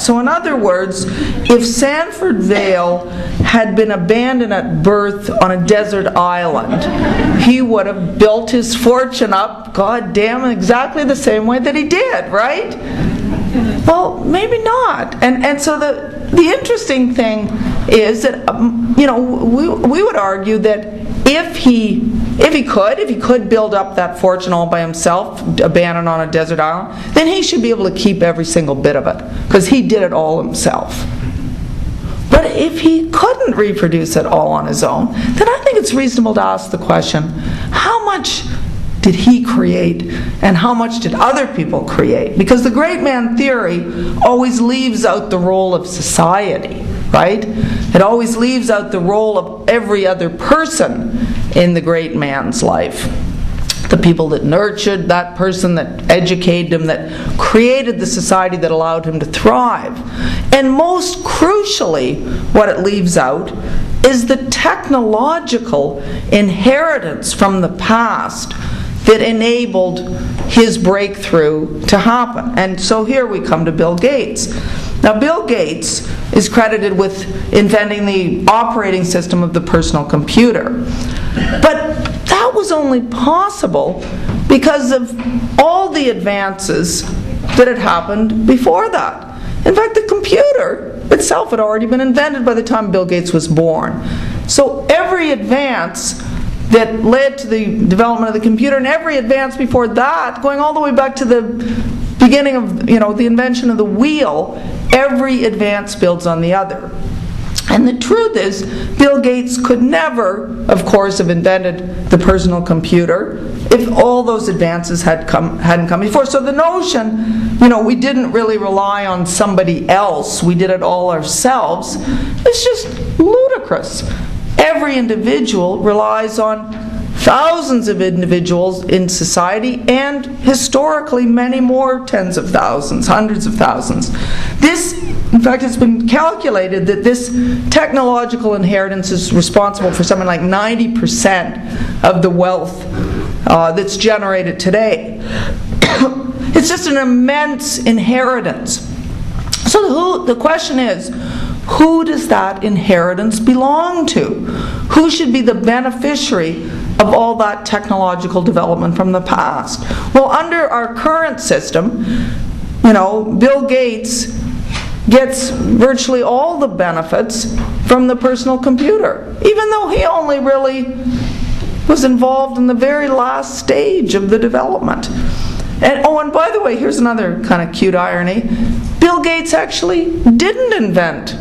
So in other words, if Sanford Vale had been abandoned at birth on a desert island, he would have built his fortune up, God damn, exactly the same way that he did, right? Well, maybe not. And so the interesting thing is that, we would argue that if he could build up that fortune all by himself, abandoned on a desert island, then he should be able to keep every single bit of it, because he did it all himself. But if he couldn't reproduce it all on his own, then I think it's reasonable to ask the question, how much did he create and how much did other people create? Because the great man theory always leaves out the role of society, right? It always leaves out the role of every other person in the great man's life. The people that nurtured that person, that educated him, that created the society that allowed him to thrive. And most crucially, what it leaves out is the technological inheritance from the past that enabled his breakthrough to happen. And so here we come to Bill Gates. Now, Bill Gates is credited with inventing the operating system of the personal computer. But that was only possible because of all the advances that had happened before that. In fact, the computer itself had already been invented by the time Bill Gates was born. So every advance that led to the development of the computer, and every advance before that, going all the way back to the beginning of the invention of the wheel, every advance builds on the other. And the truth is, Bill Gates could never, of course, have invented the personal computer if all those advances hadn't come before. So the notion, we didn't really rely on somebody else, we did it all ourselves, is just ludicrous. Every individual relies on thousands of individuals in society, and historically many more tens of thousands, hundreds of thousands. In fact, it's been calculated that this technological inheritance is responsible for something like 90% of the wealth that's generated today. It's just an immense inheritance. So the question is, who does that inheritance belong to? Who should be the beneficiary of all that technological development from the past? Well, under our current system, Bill Gates gets virtually all the benefits from the personal computer, even though he only really was involved in the very last stage of the development. And by the way, here's another kind of cute irony. Bill Gates actually didn't invent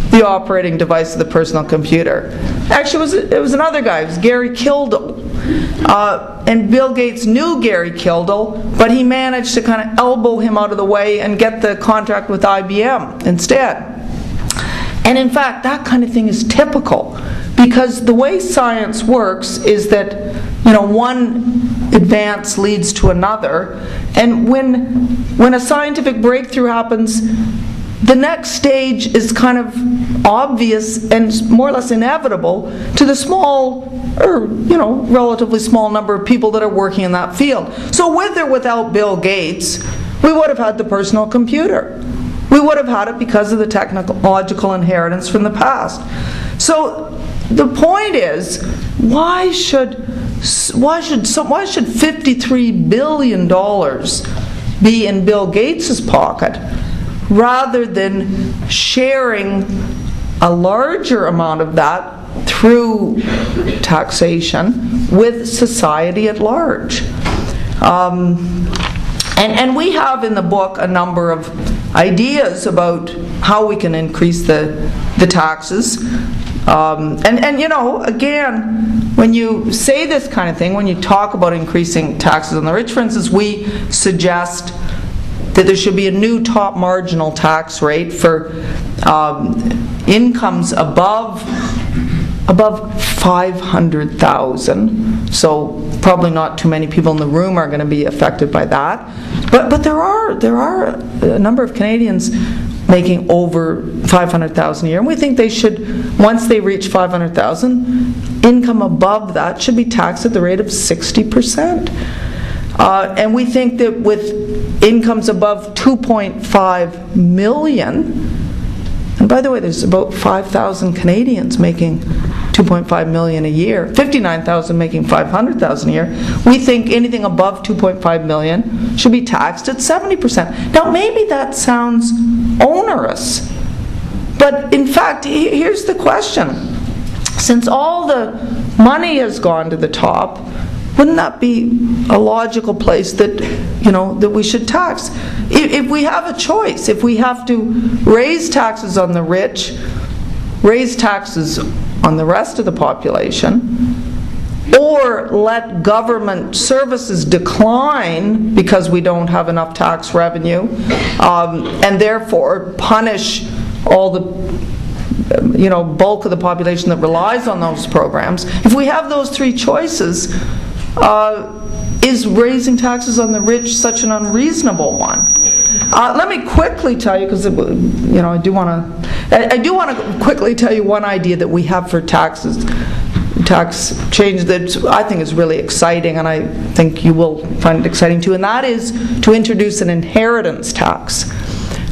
the operating device of the personal computer. Actually, it was another guy. It was Gary Kildall. And Bill Gates knew Gary Kildall, but he managed to kind of elbow him out of the way and get the contract with IBM instead. And in fact, that kind of thing is typical, because the way science works is that one advance leads to another, and when a scientific breakthrough happens, the next stage is kind of obvious and more or less inevitable to the small, or relatively small number of people that are working in that field. So with or without Bill Gates, we would have had the personal computer. We would have had it because of the technological inheritance from the past. So the point is, why should $53 billion be in Bill Gates's pocket, rather than sharing a larger amount of that through taxation with society at large? And we have in the book a number of ideas about how we can increase the taxes. Again, when you say this kind of thing, when you talk about increasing taxes on the rich, for instance, we suggest that there should be a new top marginal tax rate for incomes above $500,000. So probably not too many people in the room are going to be affected by that. But there are a number of Canadians making over $500,000 a year, and we think they should, once they reach $500,000, income above that should be taxed at the rate of 60%. And we think that with incomes above 2.5 million, and by the way, there's about 5,000 Canadians making 2.5 million a year, 59,000 making 500,000 a year. We think anything above 2.5 million should be taxed at 70%. Now, maybe that sounds onerous, but in fact, here's the question. Since all the money has gone to the top, wouldn't that be a logical place that, that we should tax? If we have a choice, if we have to raise taxes on the rich, raise taxes on the rest of the population, or let government services decline because we don't have enough tax revenue, and therefore punish all the bulk of the population that relies on those programs. If we have those three choices, is raising taxes on the rich such an unreasonable one? Let me quickly tell you, because I do want to quickly tell you one idea that we have for tax change that I think is really exciting, and I think you will find it exciting too, and that is to introduce an inheritance tax.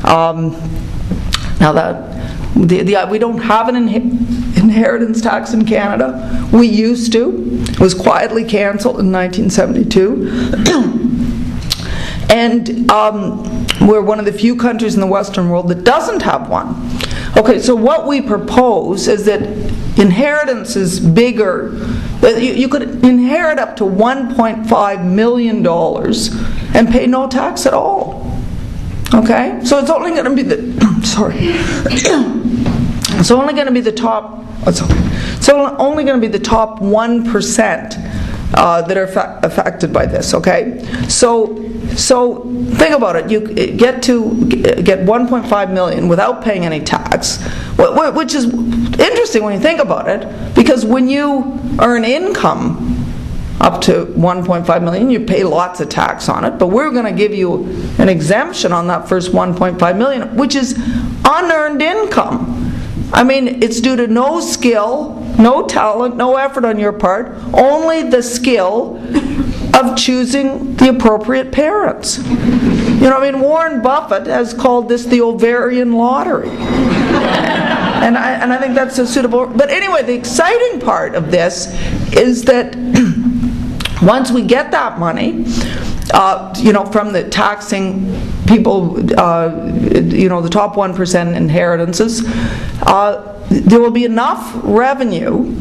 Now that we don't have an inheritance tax in Canada. We used to. It was quietly canceled in 1972. And we're one of the few countries in the Western world that doesn't have one. Okay, so what we propose is that inheritance is bigger. You could inherit up to $1.5 million and pay no tax at all. Okay, so it's only going to be it's only going to be the top. It's only going to be the top 1% that are affected by this. Okay, so think about it. You get 1.5 million without paying any tax, which is interesting when you think about it, because when you earn income up to 1.5 million, you pay lots of tax on it, but we're going to give you an exemption on that first 1.5 million, which is unearned income. I mean, it's due to no skill, no talent, no effort on your part, only the skill of choosing the appropriate parents. Warren Buffett has called this the ovarian lottery. And I think that's a suitable. But anyway, the exciting part of this is that once we get that money, from the taxing people, the top 1% inheritances, there will be enough revenue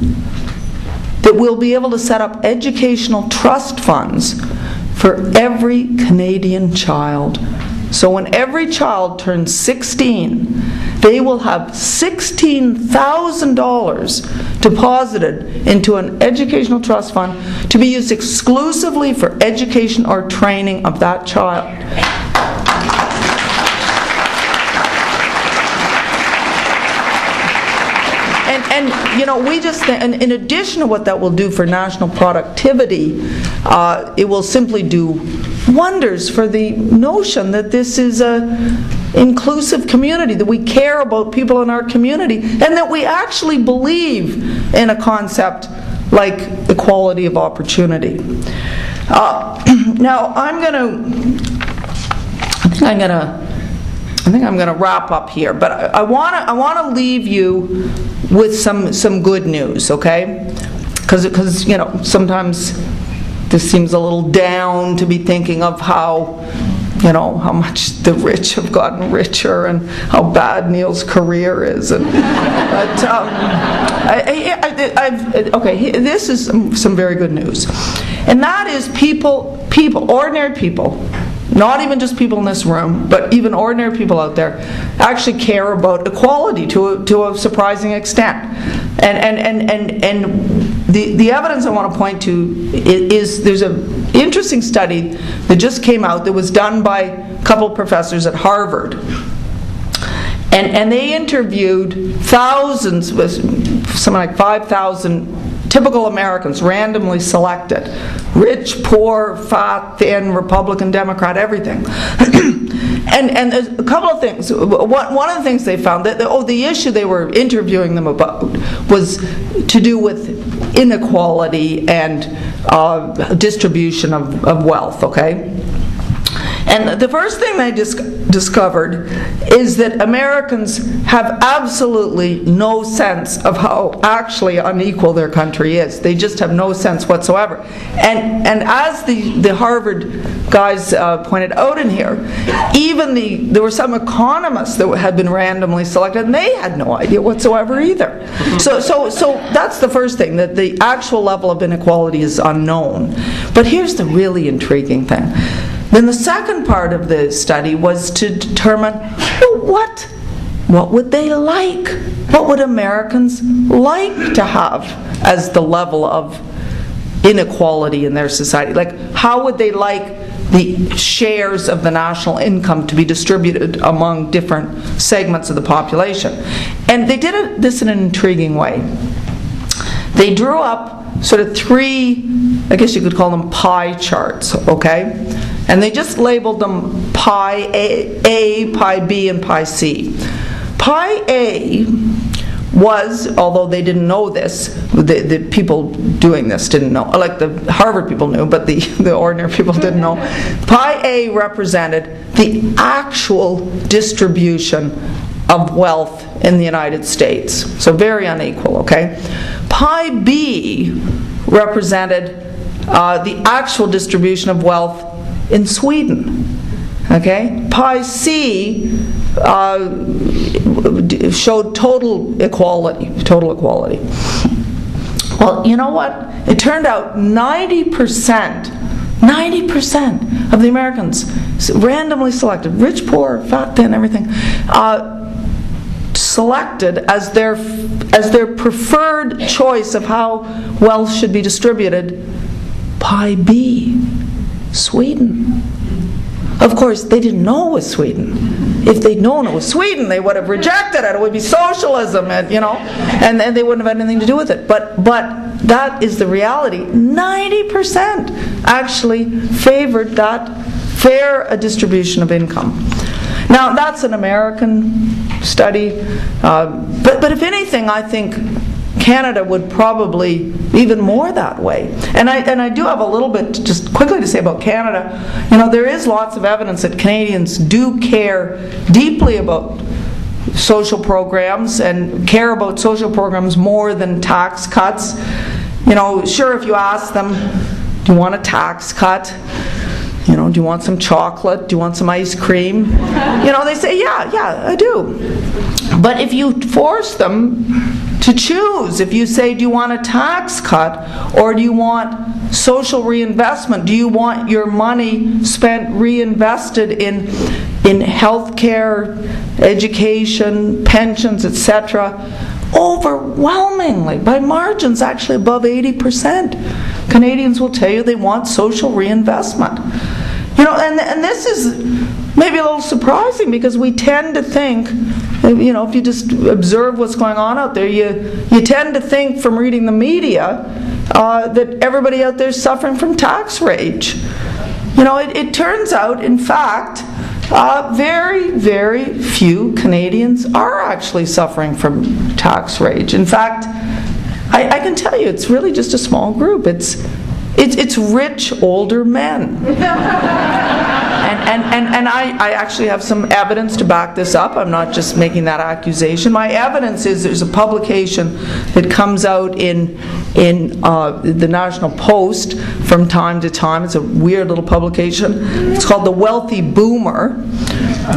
that we'll be able to set up educational trust funds for every Canadian child. So when every child turns 16, they will have $16,000 deposited into an educational trust fund to be used exclusively for education or training of that child. And we just think, and in addition to what that will do for national productivity, it will simply do wonders for the notion that this is a inclusive community, that we care about people in our community, and that we actually believe in a concept like equality of opportunity. Now I think I'm going to wrap up here, but I want to leave you with some good news, okay? Because sometimes this seems a little down to be thinking of how much the rich have gotten richer and how bad Neil's career is. This is some very good news, and that is people, ordinary people. Not even just people in this room, but even ordinary people out there actually care about equality to a surprising extent. And the evidence I want to point to is there's an interesting study that just came out that was done by a couple of professors at Harvard. And they interviewed thousands, something like 5,000 typical Americans, randomly selected. Rich, poor, fat, thin, Republican, Democrat, everything. And there's a couple of things. One of the things they found, that the issue they were interviewing them about was to do with inequality and distribution of wealth, okay? And the first thing they discovered is that Americans have absolutely no sense of how actually unequal their country is. They just have no sense whatsoever. And as the Harvard guys pointed out in here, even there were some economists that had been randomly selected, and they had no idea whatsoever either. So that's the first thing, that the actual level of inequality is unknown. But here's the really intriguing thing. Then the second part of the study was to determine, well, what would they like? What would Americans like to have as the level of inequality in their society? Like, how would they like the shares of the national income to be distributed among different segments of the population? And they did this in an intriguing way. They drew up sort of three, I guess you could call them pie charts, okay? And they just labeled them pie A, pie B, and pie C. Pie A was, although they didn't know this, the people doing this didn't know, like the Harvard people knew, but the ordinary people didn't know. Pie A represented the actual distribution of wealth in the United States. So very unequal, okay? Pie B represented the actual distribution of wealth in Sweden, okay? Pie C showed total equality. Well, you know what? It turned out 90% of the Americans, randomly selected, rich, poor, fat, thin, everything, selected as their preferred choice of how wealth should be distributed, pie B, Sweden. Of course, they didn't know it was Sweden. If they'd known it was Sweden, they would have rejected it. It would be socialism, and they wouldn't have had anything to do with it. But that is the reality. 90% actually favored that fair distribution of income. Now, that's an American study, but if anything, I think Canada would probably even more that way. And I do have a little bit just quickly to say about Canada. There is lots of evidence that Canadians do care deeply about social programs and care about social programs more than tax cuts. Sure, if you ask them, do you want a tax cut? Do you want some chocolate? Do you want some ice cream? They say, yeah, I do. But if you force them to choose, if you say, do you want a tax cut or do you want social reinvestment? Do you want your money spent reinvested in health care, education, pensions, etc.? Overwhelmingly, by margins actually above 80%, Canadians will tell you they want social reinvestment. And this is maybe a little surprising because we tend to think, if you just observe what's going on out there, you tend to think from reading the media that everybody out there is suffering from tax rage. It turns out, in fact, very, very few Canadians are actually suffering from tax rage. In fact, I can tell you, it's really just a small group. It's rich older men. And I actually have some evidence to back this up. I'm not just making that accusation. My evidence is there's a publication that comes out in the National Post from time to time. It's a weird little publication. It's called The Wealthy Boomer.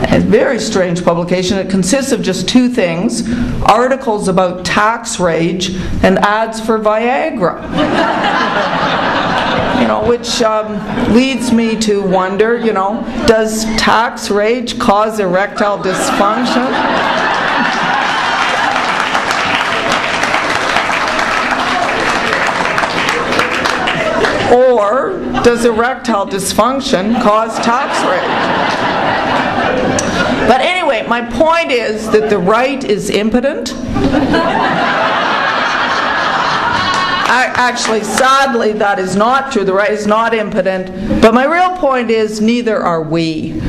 A very strange publication. It consists of just two things: articles about tax rage and ads for Viagra. Which leads me to wonder, does tax rage cause erectile dysfunction? Or does erectile dysfunction cause tax rage? But anyway, my point is that the right is impotent. Actually, sadly, that is not true. The right is not impotent. But my real point is neither are we.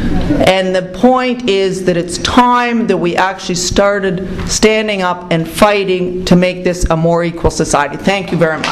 And the point is that it's time that we actually started standing up and fighting to make this a more equal society. Thank you very much.